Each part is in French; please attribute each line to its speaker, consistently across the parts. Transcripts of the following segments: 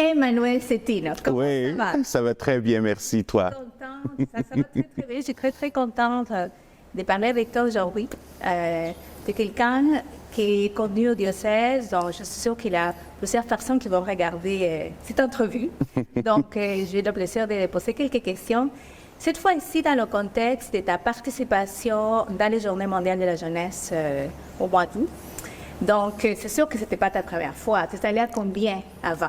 Speaker 1: Emmanuel Cettino, comment
Speaker 2: Oui,
Speaker 1: ça va?
Speaker 2: ça va très bien, merci. Toi?
Speaker 1: Contente, ça va très très bien. Je suis très très contente de parler avec toi aujourd'hui, de quelqu'un qui est connu au diocèse, donc je suis sûre qu'il y a plusieurs personnes qui vont regarder cette entrevue. Donc j'ai le plaisir de poser quelques questions. Cette fois-ci, dans le contexte de ta participation dans les Journées mondiales de la jeunesse au mois d'août. Donc, c'est sûr que ce n'était pas ta première fois. Tu es allé à combien avant?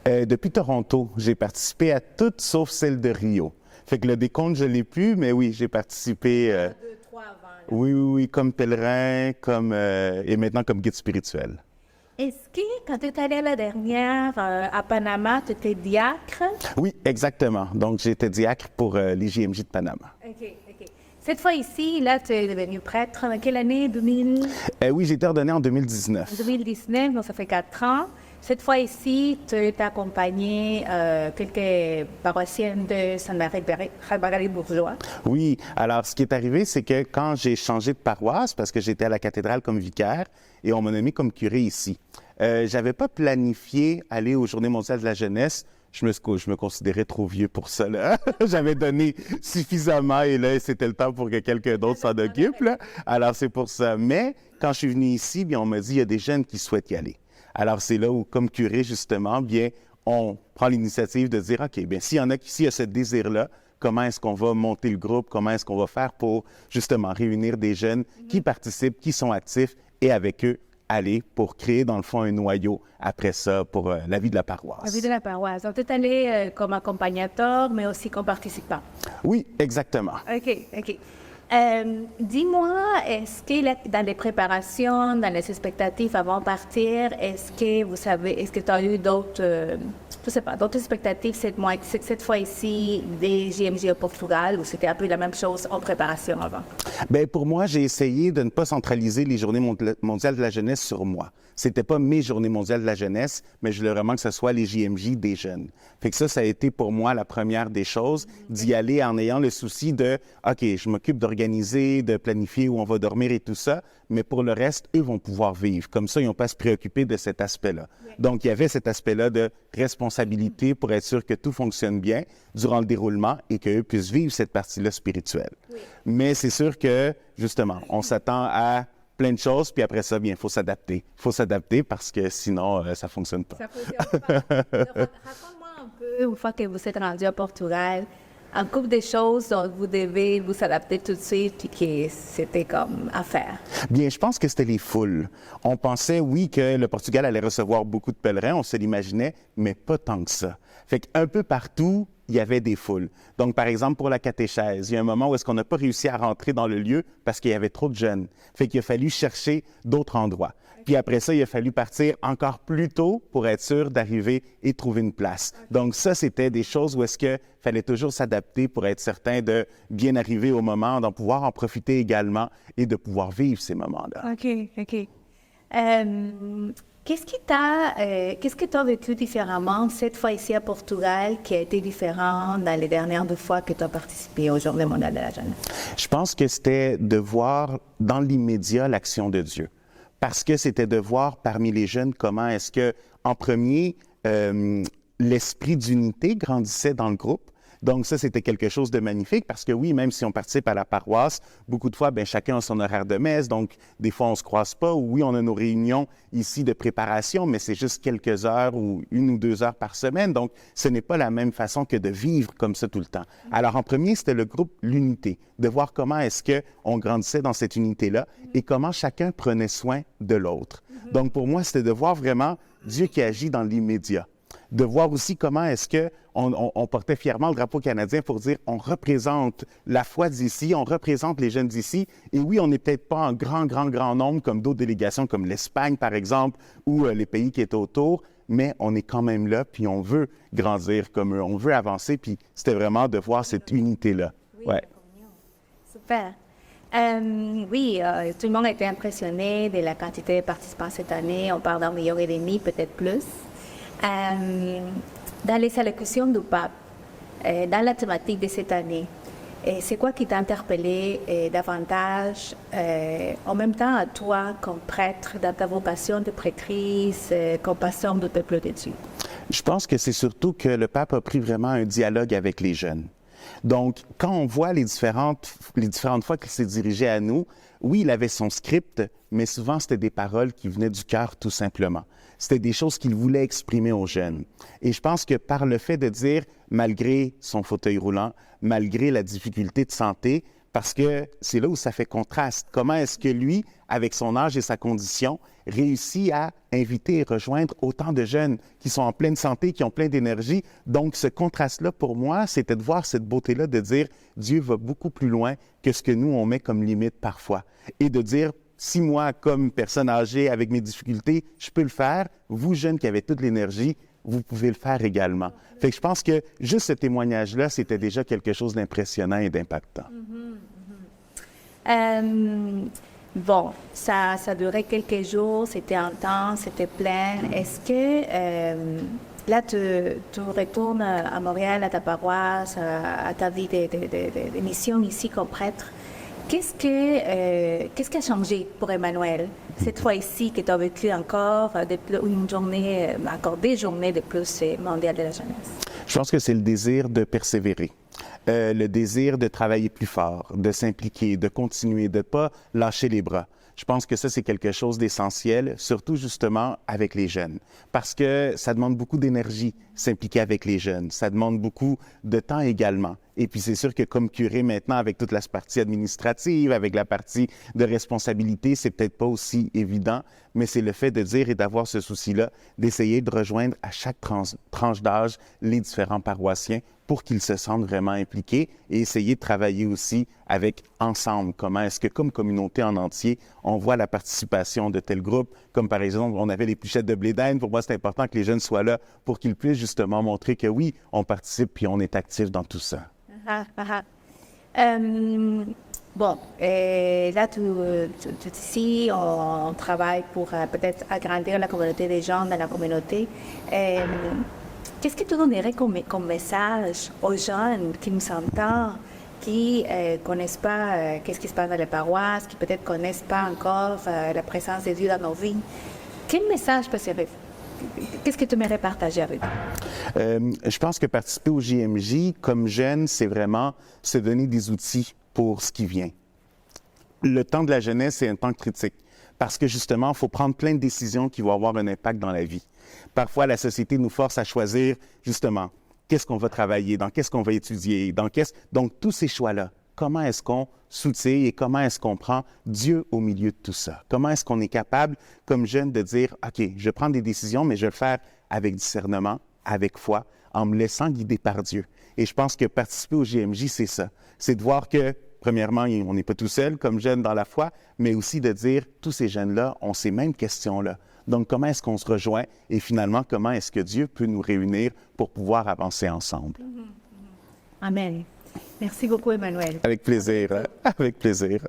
Speaker 2: Depuis Toronto, j'ai participé à toutes sauf celle de Rio. Fait que le décompte, je ne l'ai plus, mais oui, j'ai participé.
Speaker 1: 2, 3 avant. Là.
Speaker 2: Oui, comme pèlerin, et maintenant comme guide spirituel.
Speaker 1: Est-ce que quand tu es allé la dernière à Panama, tu étais diacre?
Speaker 2: Oui, exactement. Donc, j'étais diacre pour les JMJ de Panama.
Speaker 1: OK. Cette fois ici, là, tu es devenu prêtre. En quelle année? 2000?
Speaker 2: Oui, j'ai été ordonné en 2019.
Speaker 1: 2019, donc ça fait 4 ans. Cette fois ici, tu as accompagné quelques paroissiennes de Sainte-Marie-Bourgeois.
Speaker 2: Oui, alors ce qui est arrivé, c'est que quand j'ai changé de paroisse, parce que j'étais à la cathédrale comme vicaire et on m'a nommé comme curé ici, j'avais pas planifié aller aux Journées mondiales de la jeunesse. Je me considérais trop vieux pour ça. Là. J'avais donné suffisamment et là, c'était le temps pour que quelqu'un d'autre s'en occupe. Là. Alors, c'est pour ça. Mais quand je suis venu ici, bien, on m'a dit il y a des jeunes qui souhaitent y aller. Alors, c'est là où, comme curé, justement, bien, on prend l'initiative de dire OK, bien, s'il y a ce désir-là, comment est-ce qu'on va monter le groupe? Comment est-ce qu'on va faire pour, justement, réunir des jeunes qui participent, qui sont actifs et avec eux, aller pour créer, dans le fond, un noyau après ça pour la vie de la paroisse.
Speaker 1: La vie de la paroisse. Donc, tu es allé comme accompagnateur, mais aussi comme participant.
Speaker 2: Oui, exactement.
Speaker 1: OK. Dis-moi, est-ce que dans les préparations, dans les expectatives avant de partir, est-ce que tu as eu d'autres, je sais pas, d'autres expectatives cette fois-ci des JMJ au Portugal, ou c'était un peu la même chose en préparation avant?
Speaker 2: Bien, pour moi, j'ai essayé de ne pas centraliser les Journées mondiales de la jeunesse sur moi. C'était pas mes Journées mondiales de la jeunesse, mais je voulais vraiment que ce soit les JMJ des jeunes. Fait que ça a été pour moi la première des choses, d'y aller en ayant le souci de « OK, je m'occupe d'organiser, de planifier où on va dormir et tout ça, mais pour le reste, eux vont pouvoir vivre. Comme ça, ils n'ont pas à se préoccuper de cet aspect-là. » Donc, il y avait cet aspect-là de responsabilité pour être sûr que tout fonctionne bien durant le déroulement et qu'eux puissent vivre cette partie-là spirituelle. Oui. Mais c'est sûr que, justement, on s'attend à plein de choses, puis après ça, bien, il faut s'adapter. Il faut s'adapter parce que sinon, ça ne fonctionne pas.
Speaker 1: Ça ne fonctionne pas. Raconte-moi un peu, une fois que vous êtes rendu à Portugal, un couple de choses dont vous devez vous adapter tout de suite et que c'était comme à faire.
Speaker 2: Bien, je pense que c'était les foules. On pensait, oui, que le Portugal allait recevoir beaucoup de pèlerins, on se l'imaginait, mais pas tant que ça. Fait qu'un peu partout, il y avait des foules. Donc, par exemple, pour la catéchèse, il y a un moment où est-ce qu'on n'a pas réussi à rentrer dans le lieu parce qu'il y avait trop de jeunes. Fait qu'il a fallu chercher d'autres endroits. Puis après ça, il a fallu partir encore plus tôt pour être sûr d'arriver et trouver une place. Donc ça, c'était des choses où est-ce qu'il fallait toujours s'adapter pour être certain de bien arriver au moment, d'en pouvoir en profiter également et de pouvoir vivre ces moments-là.
Speaker 1: OK. Qu'est-ce que tu as vécu différemment cette fois ici à Portugal qui a été différent dans les dernières 2 fois que tu as participé aux Journées mondiales de la jeunesse?
Speaker 2: Je pense que c'était de voir dans l'immédiat l'action de Dieu. Parce que c'était de voir parmi les jeunes comment est-ce que, en premier, l'esprit d'unité grandissait dans le groupe. Donc ça, c'était quelque chose de magnifique parce que oui, même si on participe à la paroisse, beaucoup de fois, bien, chacun a son horaire de messe, donc des fois, on ne se croise pas. Ou oui, on a nos réunions ici de préparation, mais c'est juste quelques heures ou 1 ou 2 heures par semaine. Donc, ce n'est pas la même façon que de vivre comme ça tout le temps. Alors, en premier, c'était le groupe, l'unité, de voir comment est-ce qu'on grandissait dans cette unité-là et comment chacun prenait soin de l'autre. Donc, pour moi, c'était de voir vraiment Dieu qui agit dans l'immédiat. De voir aussi comment est-ce qu'on portait fièrement le drapeau canadien pour dire on représente la foi d'ici, on représente les jeunes d'ici. Et oui, on n'est peut-être pas en grand nombre comme d'autres délégations, comme l'Espagne, par exemple, ou les pays qui étaient autour, mais on est quand même là, puis on veut grandir comme eux, on veut avancer, puis c'était vraiment de voir cette unité-là.
Speaker 1: Oui, ouais. Super. Oui, tout le monde a été impressionné de la quantité de participants cette année. On parle d'un million et demi, peut-être plus. Dans les allocutions du pape, dans la thématique de cette année, c'est quoi qui t'a interpellé davantage, en même temps à toi comme prêtre, dans ta vocation de prêtrise, comme pasteur du peuple de Dieu?
Speaker 2: Je pense que c'est surtout que le pape a pris vraiment un dialogue avec les jeunes. Donc, quand on voit les différentes fois qu'il s'est dirigé à nous, oui, il avait son script, mais souvent, c'était des paroles qui venaient du cœur tout simplement. C'était des choses qu'il voulait exprimer aux jeunes. Et je pense que par le fait de dire, malgré son fauteuil roulant, malgré la difficulté de santé, parce que c'est là où ça fait contraste. Comment est-ce que lui, avec son âge et sa condition, réussit à inviter et rejoindre autant de jeunes qui sont en pleine santé, qui ont plein d'énergie? Donc, ce contraste-là, pour moi, c'était de voir cette beauté-là, de dire Dieu va beaucoup plus loin que ce que nous, on met comme limite parfois. Et de dire, si moi, comme personne âgée, avec mes difficultés, je peux le faire, vous, jeunes qui avez toute l'énergie, vous pouvez le faire également. Fait que je pense que juste ce témoignage-là, c'était déjà quelque chose d'impressionnant et d'impactant.
Speaker 1: Bon, ça durait quelques jours, c'était intense, c'était plein. Est-ce que là, tu retournes à Montréal, à ta paroisse, à ta vie de mission ici comme prêtre? Qu'est-ce qui a changé pour Emmanuel cette fois-ci que tu as vécu encore une journée, encore des journées de plus mondiales de la jeunesse?
Speaker 2: Je pense que c'est le désir de persévérer. Le désir de travailler plus fort, de s'impliquer, de continuer, de ne pas lâcher les bras. Je pense que ça, c'est quelque chose d'essentiel, surtout justement avec les jeunes, parce que ça demande beaucoup d'énergie, s'impliquer avec les jeunes. Ça demande beaucoup de temps également. Et puis, c'est sûr que comme curé maintenant, avec toute la partie administrative, avec la partie de responsabilité, c'est peut-être pas aussi évident, mais c'est le fait de dire et d'avoir ce souci-là, d'essayer de rejoindre à chaque tranche d'âge les différents paroissiens pour qu'ils se sentent vraiment impliqués et essayer de travailler aussi avec ensemble. Comment est-ce que, comme communauté en entier, on voit la participation de tel groupe, comme par exemple, on avait les pluchettes de blé d'Inde. Pour moi, c'est important que les jeunes soient là pour qu'ils puissent justement montrer que oui, on participe puis on est actif dans tout ça.
Speaker 1: Bon, là, tu ici, on travaille pour peut-être agrandir la communauté des gens dans la communauté. Qu'est-ce que tu donnerais comme message aux jeunes qui nous entendent, qui ne connaissent pas qu'est-ce qui se passe dans les paroisses, qui peut-être ne connaissent pas encore la présence de Dieu dans nos vies? Quel message qu'est-ce que tu aimerais partager avec eux?
Speaker 2: Je pense que participer au JMJ comme jeune, c'est vraiment se donner des outils pour ce qui vient. Le temps de la jeunesse, c'est un temps critique parce que justement, il faut prendre plein de décisions qui vont avoir un impact dans la vie. Parfois, la société nous force à choisir justement qu'est-ce qu'on va travailler, dans qu'est-ce qu'on va étudier, donc tous ces choix-là. Comment est-ce qu'on s'outille et comment est-ce qu'on prend Dieu au milieu de tout ça? Comment est-ce qu'on est capable, comme jeune, de dire, OK, je prends des décisions, mais je vais le faire avec discernement, avec foi, en me laissant guider par Dieu. Et je pense que participer au JMJ, c'est ça. C'est de voir que, premièrement, on n'est pas tout seul comme jeunes dans la foi, mais aussi de dire, tous ces jeunes-là ont ces mêmes questions-là. Donc, comment est-ce qu'on se rejoint et finalement, comment est-ce que Dieu peut nous réunir pour pouvoir avancer ensemble?
Speaker 1: Amen. Merci beaucoup, Emmanuel.
Speaker 2: Avec plaisir. Avec plaisir.